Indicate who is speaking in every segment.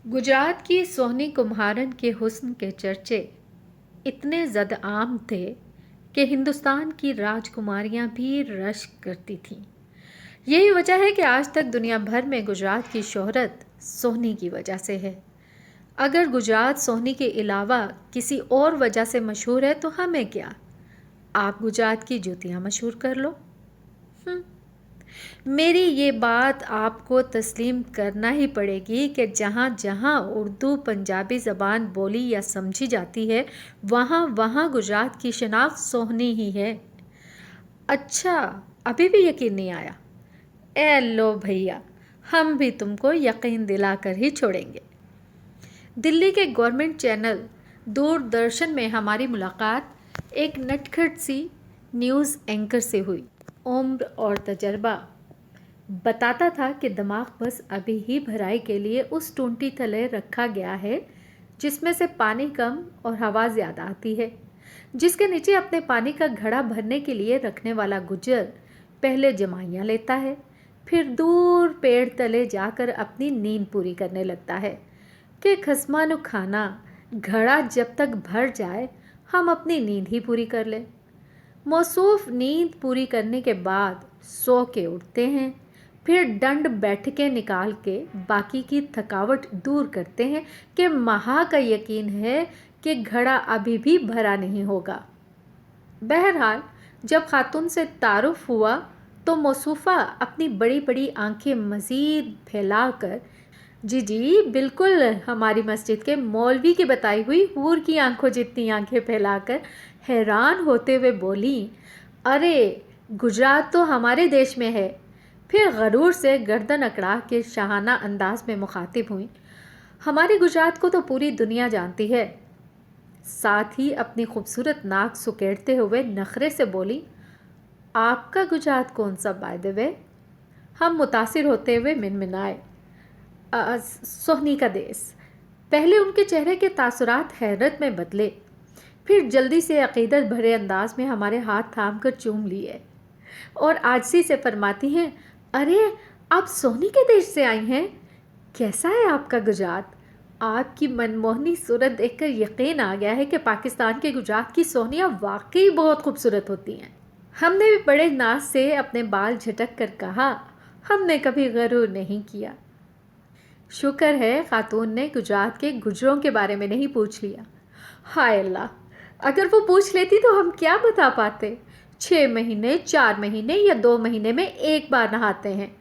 Speaker 1: गुजरात की सोहनी कुम्हारन के हुस्न के चर्चे इतने ज़्यादा आम थे कि हिंदुस्तान की राजकुमारियां भी रश्क करती थीं। यही वजह है कि आज तक दुनिया भर में गुजरात की शोहरत सोहनी की वजह से है। अगर गुजरात सोहनी के अलावा किसी और वजह से मशहूर है तो हमें क्या, आप गुजरात की जूतियाँ मशहूर कर लो। मेरी ये बात आपको तस्लीम करना ही पड़ेगी कि जहाँ जहाँ उर्दू पंजाबी ज़बान बोली या समझी जाती है वहाँ वहाँ गुजरात की शनाख्त सोहनी ही है। अच्छा, अभी भी यकीन नहीं आया? ए लो भैया, हम भी तुमको यकीन दिलाकर ही छोड़ेंगे। दिल्ली के गवर्नमेंट चैनल दूरदर्शन में हमारी मुलाकात एक नटखट सी न्यूज़ एंकर से हुई। उम्र और तजर्बा बताता था कि दिमाग बस अभी ही भराई के लिए उस टूंटी तले रखा गया है जिसमें से पानी कम और हवा ज़्यादा आती है, जिसके नीचे अपने पानी का घड़ा भरने के लिए रखने वाला गुज्जर पहले जमाइयाँ लेता है, फिर दूर पेड़ तले जाकर अपनी नींद पूरी करने लगता है कि खसमानो खाना घड़ा जब तक भर जाए हम अपनी नींद ही पूरी कर लें। मौसूफ नींद पूरी करने के बाद सो के उठते हैं, फिर दंड बैठकें निकाल के बाकी की थकावट दूर करते हैं कि महा का यकीन है कि घड़ा अभी भी भरा नहीं होगा। बहरहाल जब खातून से तारुफ हुआ तो मौसूफ़ा अपनी बड़ी बड़ी आंखें मज़ीद फैलाकर, जी जी बिल्कुल हमारी मस्जिद के मौलवी की बताई हुई हूर की आंखों जितनी आंखें फैलाकर हैरान होते हुए बोली, अरे गुजरात तो हमारे देश में है। फिर गरूर से गर्दन अकड़ा के शाहाना अंदाज में मुखातिब हुई, हमारे गुजरात को तो पूरी दुनिया जानती है। साथ ही अपनी खूबसूरत नाक सुकेड़ते हुए नखरे से बोली, आपका गुजरात कौन सा बाय द वे? हम मुतासिर होते हुए मिनमिनाए, सोहनी का देश। पहले उनके चेहरे के तासुरात हैरत में बदले, फिर जल्दी से अकीदत भरे अंदाज में हमारे हाथ थाम कर चूम लिए और आजसी से फरमाती हैं, अरे आप सोहनी के देश से आई हैं, कैसा है आपका गुजरात? आपकी मनमोहनी सूरत देखकर यकीन आ गया है कि पाकिस्तान के गुजरात की सोहनियाँ वाकई बहुत खूबसूरत होती हैं। हमने भी बड़े नाज से अपने बाल झटक कर कहा, हमने कभी गरूर नहीं किया। शुक्र है खातून ने गुजरात के गुजरों के बारे में नहीं पूछ लिया। हाय अल्लाह, अगर वो पूछ लेती तो हम क्या बता पाते। 6 महीने, 4 महीने या 2 महीने में एक बार नहाते हैं,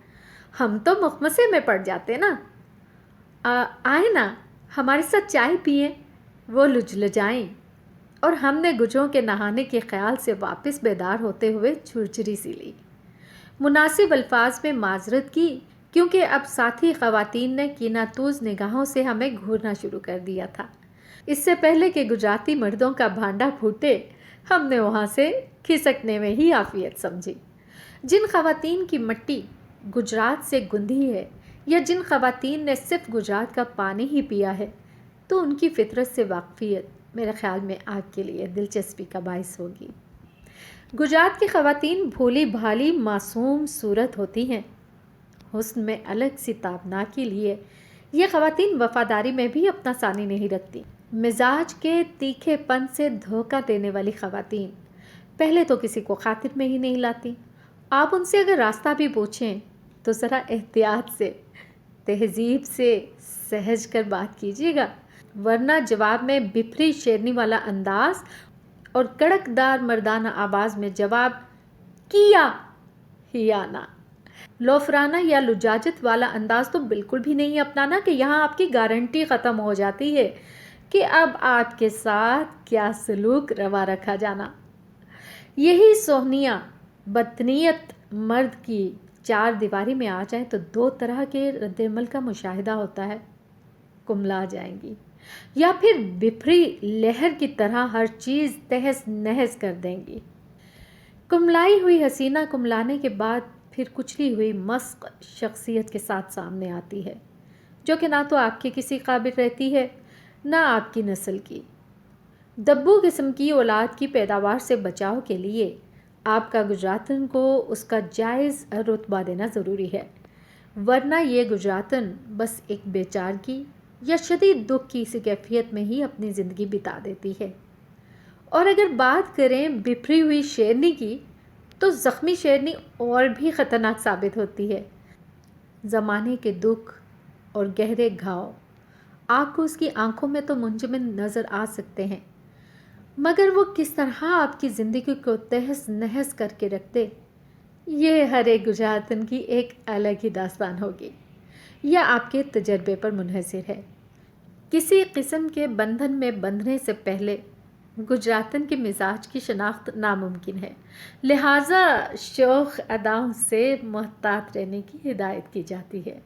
Speaker 1: हम तो मुखमसे में पड़ जाते ना। आए ना हमारे साथ चाय पिए, वो लुजलजाएं। और हमने गुजरों के नहाने के ख्याल से वापस बेदार होते हुए झुरझुरी सी ली। मुनासिब अल्फाज में माजरत की क्योंकि अब साथी ख़वातीन ने कीनातूज़ निगाहों से हमें घूरना शुरू कर दिया था। इससे पहले कि गुजराती मर्दों का भांडा फूटे हमने वहाँ से खिसकने में ही आफियत समझी। जिन ख़वातीन की मट्टी गुजरात से गुंधी है या जिन ख़वातीन ने सिर्फ गुजरात का पानी ही पिया है तो उनकी फितरत से वाकफियत मेरे ख़्याल में आपके लिए दिलचस्पी का बाइस होगी। गुजरात की ख़वातीन भोली भाली मासूम सूरत होती हैं। हुस्न में अलग सी ताबनाकी लिए ये ख़वातीन वफ़ादारी में भी अपना सानी नहीं रखती। मिजाज के तीखेपन से धोखा देने वाली ख़वातीन पहले तो किसी को खातिर में ही नहीं लाती। आप उनसे अगर रास्ता भी पूछें तो ज़रा एहतियात से, तहजीब से सहज कर बात कीजिएगा, वरना जवाब में बिफरी शेरनी वाला अंदाज और कड़कदार मर्दाना आवाज़ में जवाब किया ही आना। लोफराना या लुजाजत वाला अंदाज तो बिल्कुल भी नहीं अपनाना कि यहाँ आपकी गारंटी ख़त्म हो जाती है कि अब आपके साथ क्या सलूक रवा रखा जाना। यही सोहनियाँ बदनीयत मर्द की चार दीवारी में आ जाए तो दो तरह के रद्दमल का मुशाहिदा होता है। कुमला जाएंगी या फिर बिफरी लहर की तरह हर चीज़ तहस नहस कर देंगी। कुमलाई हुई हसीना कुमलाने के बाद फिर कुचली हुई मस्क शख्सियत के साथ सामने आती है, जो कि ना तो आपके किसी काबिल रहती है ना आपकी नस्ल की। दब्बू किस्म की औलाद की पैदावार से बचाव के लिए आपका गुजरातन को उसका जायज़ रुतबा देना ज़रूरी है, वरना ये गुजरातन बस एक बेचारगी या शदीद दुख की इसी कैफियत में ही अपनी ज़िंदगी बिता देती है। और अगर बात करें बिखरी हुई शेरनी की, तो ज़ख्मी शेरनी और भी ख़तरनाक साबित होती है। ज़माने के दुख और गहरे घाव आपको उसकी आंखों में तो मुंजमद नज़र आ सकते हैं, मगर वो किस तरह आपकी ज़िंदगी को तहस नहस करके रख दे, ये हर एक गुजरातन की एक अलग ही दास्तान होगी। यह आपके तजर्बे पर मुनहसर है। किसी किस्म के बंधन में बंधने से पहले गुजरातन के मिजाज की शनाख्त नामुमकिन है, लिहाजा शौख अदाओं से मुहतात रहने की हिदायत की जाती है।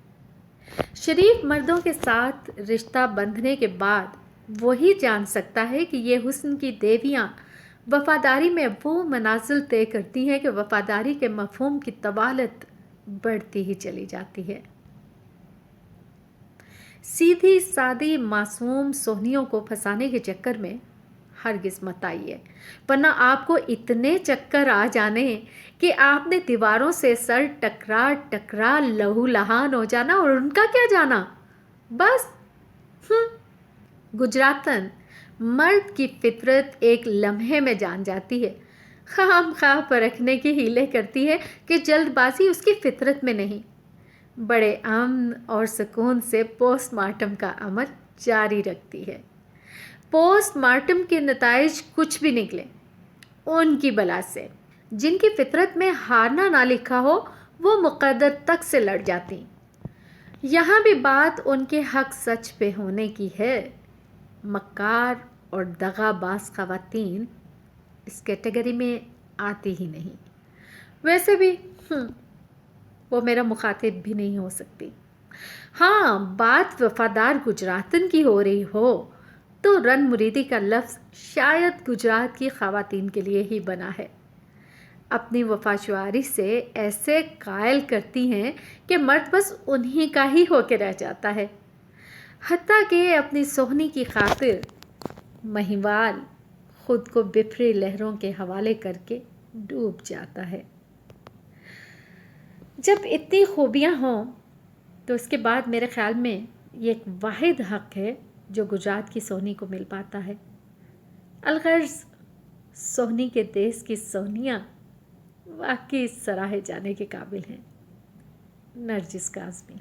Speaker 1: शरीफ मर्दों के साथ रिश्ता बंधने के बाद वही जान सकता है कि ये हुस्न की देवियाँ वफ़ादारी में वो मनाजिल तय करती हैं कि वफ़ादारी के मफ़हूम की तवालत बढ़ती ही चली जाती है। सीधी सादी मासूम सोहनियों को फंसाने के चक्कर में हरगिज़ मत आइए, वरना आपको इतने चक्कर आ जाने कि आपने दीवारों से सर टकरा टकरा लहूलुहान हो जाना, और उनका क्या जाना। बस गुजरातन मर्द की फितरत एक लम्हे में जान जाती है। खामख्वाह परखने की हीले करती है कि जल्दबाजी उसकी फितरत में नहीं। बड़े अमन और सुकून से पोस्टमार्टम का अमल जारी रखती है। पोस्टमार्टम के नताइज कुछ भी निकले, उनकी बला से जिनकी फितरत में हारना ना लिखा हो, वो मुक़द्दर तक से लड़ जाती। यहाँ भी बात उनके हक सच पे होने की है। मक्कार और दगाबाज ख़वातीन इस कैटेगरी में आती ही नहीं। वैसे भी वो मेरा मुखातिब भी नहीं हो सकती। हाँ, बात वफ़ादार गुजरातन की हो रही हो तो रन मुरीदी का लफ्ज़ शायद गुजरात की ख़वातीन के लिए ही बना है। अपनी वफ़ाशुआरी से ऐसे कायल करती हैं कि मर्द बस उन्हीं का ही होके रह जाता है, हत्ता कि अपनी सोहनी की खातिर महिवाल खुद को बिफरी लहरों के हवाले करके डूब जाता है। जब इतनी खूबियाँ हों तो उसके बाद मेरे ख़्याल में ये एक वाहिद हक़ है जो गुजरात की सोहनी को मिल पाता है। अलगर्ज़ सोहनी के देश की सोहनियाँ वाकई सराहे जाने के काबिल हैं। नरगिस काज़मी।